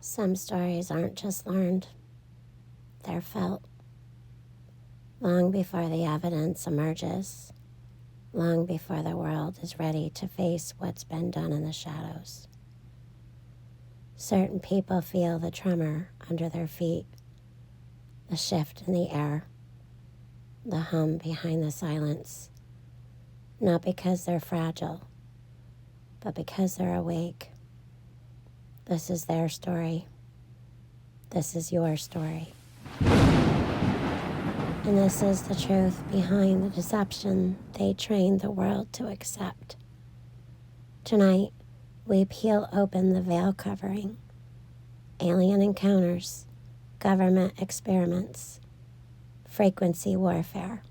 Some stories aren't just learned, they're felt. Long before the evidence emerges, long before the world is ready to face what's been done in the shadows. Certain people feel the tremor under their feet, the shift in the air, the hum behind the silence, not because they're fragile, but because they're awake. This is their story. This is your story. And this is the truth behind the deception they trained the world to accept. Tonight, we peel open the veil covering. Alien encounters, government experiments, frequency warfare,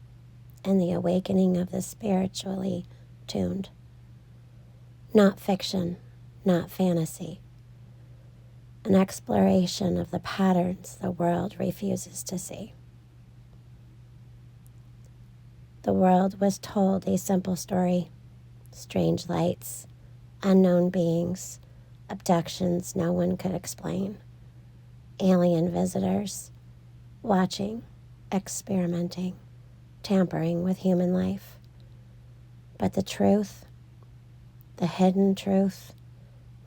and the awakening of the spiritually tuned. Not fiction, not fantasy. An exploration of the patterns the world refuses to see. The world was told a simple story: strange lights, unknown beings, abductions no one could explain, alien visitors, watching, experimenting, tampering with human life. But the truth, the hidden truth,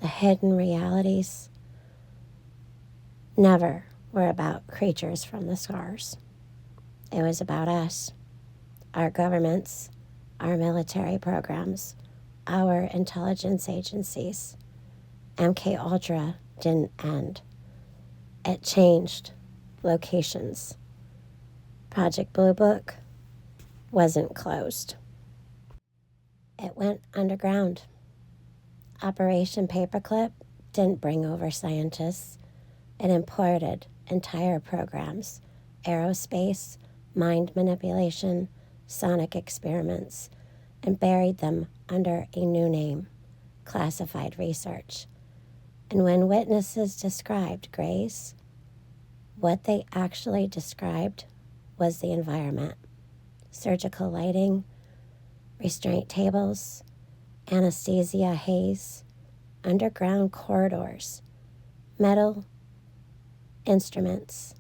the hidden realities, never were about creatures from the stars. It was about us, our governments, our military programs, our intelligence agencies. MK Ultra didn't end. It changed locations. Project Blue Book wasn't closed. It went underground. Operation Paperclip didn't bring over scientists. It imported entire programs, aerospace, mind manipulation, sonic experiments, and buried them under a new name, classified research. And when witnesses described Grace, what they actually described was the environment: surgical lighting, restraint tables, anesthesia haze, underground corridors, metal instruments,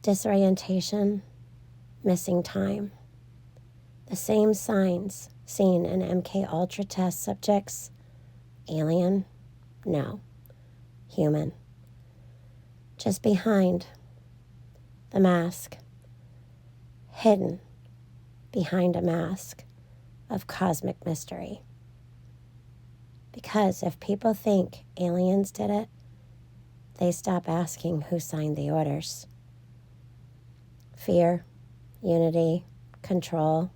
disorientation, missing time. The same signs seen in MK Ultra test subjects. Alien? No. Human. Just behind the mask, hidden behind a mask of cosmic mystery. Because if people think aliens did it, they stop asking who signed the orders. Fear, unity, control.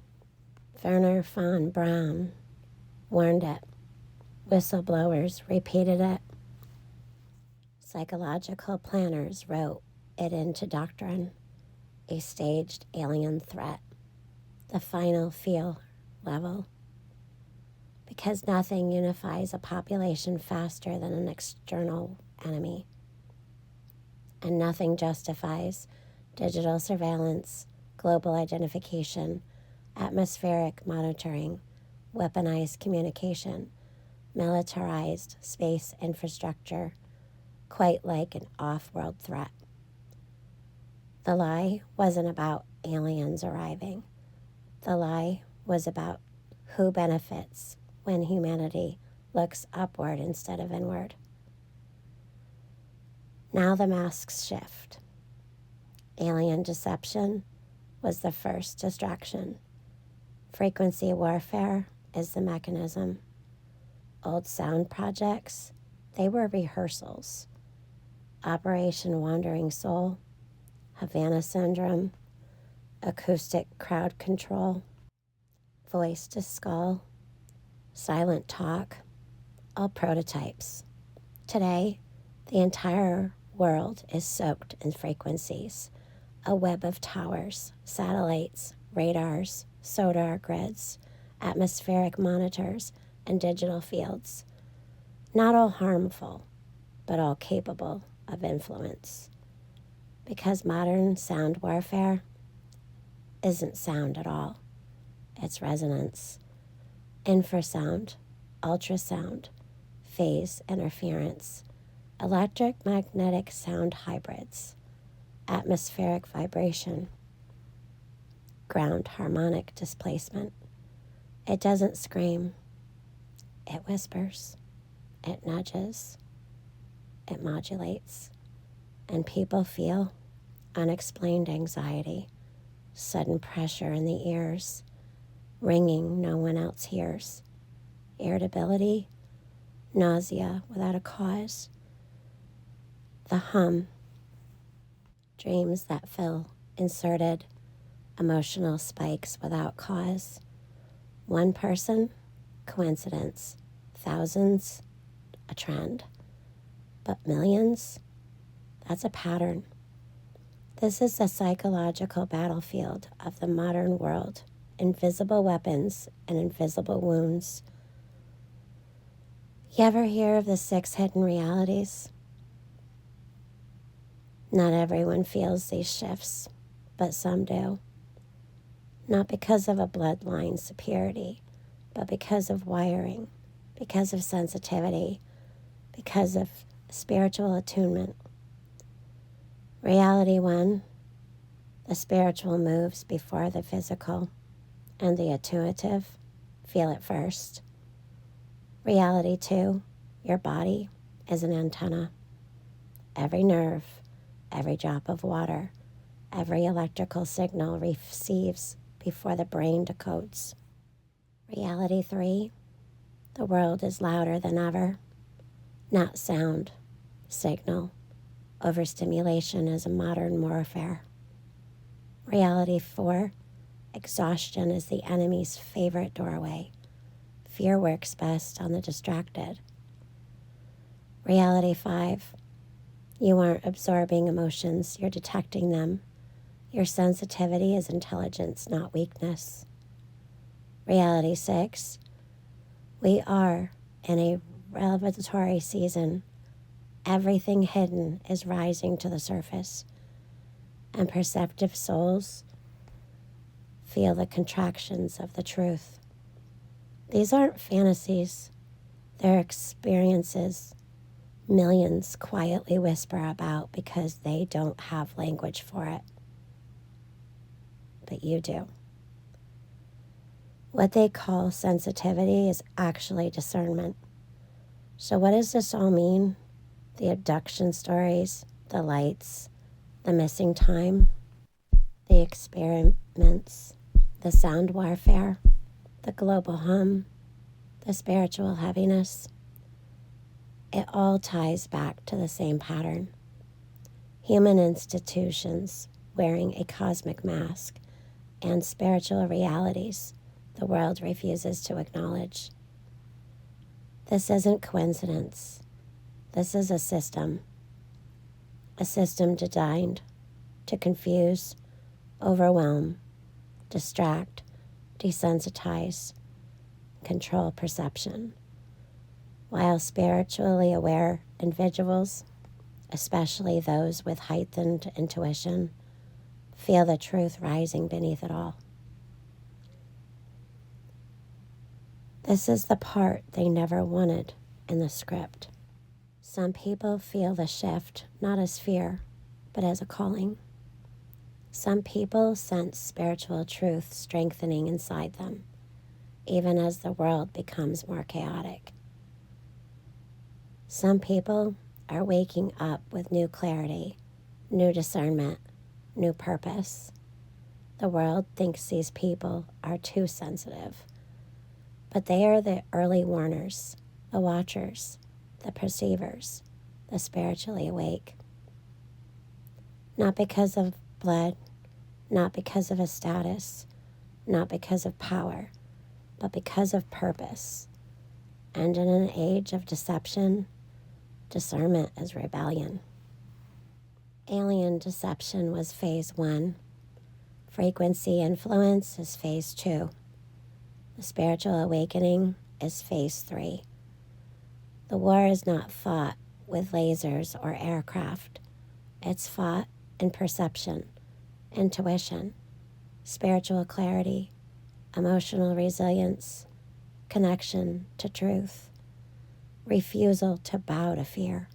Werner von Braun warned it. Whistleblowers repeated it. Psychological planners wrote it into doctrine. A staged alien threat. The final fear level. Because nothing unifies a population faster than an external enemy. And nothing justifies digital surveillance, global identification, atmospheric monitoring, weaponized communication, militarized space infrastructure, quite like an off-world threat. The lie wasn't about aliens arriving. The lie was about who benefits when humanity looks upward instead of inward. Now the masks shift. Alien deception was the first distraction. Frequency warfare is the mechanism. Old sound projects, they were rehearsals. Operation Wandering Soul, Havana Syndrome, acoustic crowd control, voice to skull, silent talk, all prototypes. Today, the entire world is soaked in frequencies, a web of towers, satellites, radars, sonar grids, atmospheric monitors, and digital fields. Not all harmful, but all capable of influence. Because modern sound warfare isn't sound at all. It's resonance, infrasound, ultrasound, phase interference, electromagnetic sound hybrids, atmospheric vibration, ground harmonic displacement. It doesn't scream. It whispers. It nudges. It modulates. And people feel unexplained anxiety, sudden pressure in the ears, ringing no one else hears, irritability, nausea without a cause, the hum, dreams that fill inserted emotional spikes without cause. One person, coincidence. Thousands, a trend. But millions, that's a pattern. This is the psychological battlefield of the modern world. Invisible weapons and invisible wounds. You ever hear of the 6 hidden realities? Not everyone feels these shifts, but some do. Not because of a bloodline superiority, but because of wiring, because of sensitivity, because of spiritual attunement. Reality 1, the spiritual moves before the physical, and the intuitive feel it first. Reality 2, your body is an antenna. Every nerve, every drop of water, every electrical signal receives before the brain decodes. Reality 3, the world is louder than ever. Not sound, signal. Overstimulation is a modern warfare. Reality 4, exhaustion is the enemy's favorite doorway. Fear works best on the distracted. Reality 5, you aren't absorbing emotions, you're detecting them. Your sensitivity is intelligence, not weakness. Reality 6, we are in a revelatory season. Everything hidden is rising to the surface, and perceptive souls feel the contractions of the truth. These aren't fantasies, they're experiences millions quietly whisper about because they don't have language for it. But you do. What they call sensitivity is actually discernment. So what does this all mean? The abduction stories, the lights, the missing time, the experiments, the sound warfare, the global hum, the spiritual heaviness. It all ties back to the same pattern. Human institutions wearing a cosmic mask and spiritual realities the world refuses to acknowledge. This isn't coincidence. This is a system designed to confuse, overwhelm, distract, desensitize, control perception, while spiritually aware individuals, especially those with heightened intuition, feel the truth rising beneath it all. This is the part they never wanted in the script. Some people feel the shift not as fear, but as a calling. Some people sense spiritual truth strengthening inside them, even as the world becomes more chaotic. Some people are waking up with new clarity, new discernment, new purpose. The world thinks these people are too sensitive, but they are the early warners, the watchers, the perceivers, the spiritually awake. Not because of blood, not because of a status, not because of power, but because of purpose. And in an age of deception, discernment is rebellion. Alien deception was phase 1. Frequency influence is phase 2. The spiritual awakening is phase 3. The war is not fought with lasers or aircraft. It's fought in perception, intuition, spiritual clarity, emotional resilience, connection to truth, refusal to bow to fear.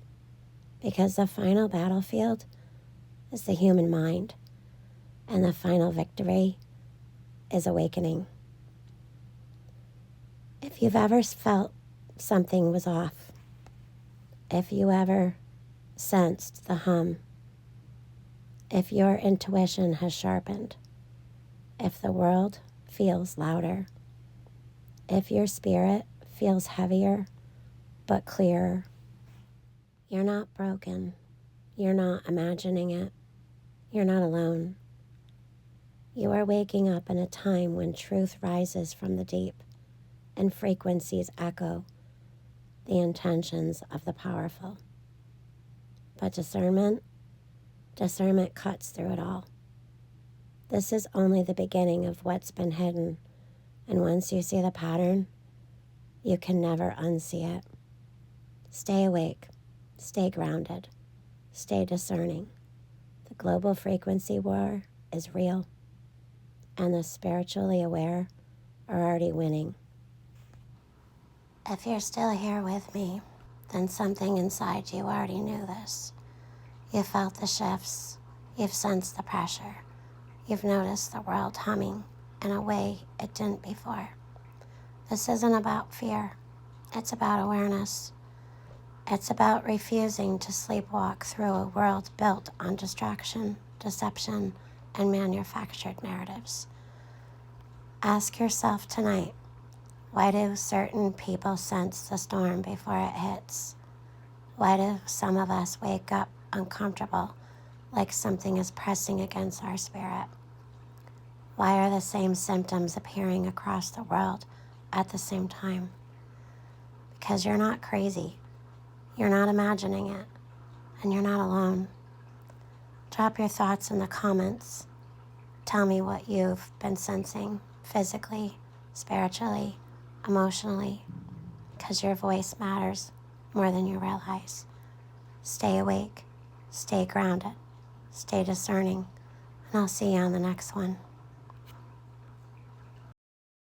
because the final battlefield is the human mind, and the final victory is awakening. If you've ever felt something was off, if you ever sensed the hum, if your intuition has sharpened, if the world feels louder, if your spirit feels heavier but clearer, you're not broken. You're not imagining it. You're not alone. You are waking up in a time when truth rises from the deep and frequencies echo the intentions of the powerful. But discernment cuts through it all. This is only the beginning of what's been hidden, and once you see the pattern, you can never unsee it. Stay awake, stay grounded, stay discerning. The global frequency war is real, and the spiritually aware are already winning. If you're still here with me, then something inside you already knew this. You felt the shifts, you've sensed the pressure, you've noticed the world humming in a way it didn't before. This isn't about fear, it's about awareness. It's about refusing to sleepwalk through a world built on distraction, deception, and manufactured narratives. Ask yourself tonight, why do certain people sense the storm before it hits? Why do some of us wake up uncomfortable, like something is pressing against our spirit? Why are the same symptoms appearing across the world at the same time? Because you're not crazy. You're not imagining it, and you're not alone. Drop your thoughts in the comments. Tell me what you've been sensing physically, spiritually, emotionally, because your voice matters more than you realize. Stay awake, stay grounded, stay discerning, and I'll see you on the next one.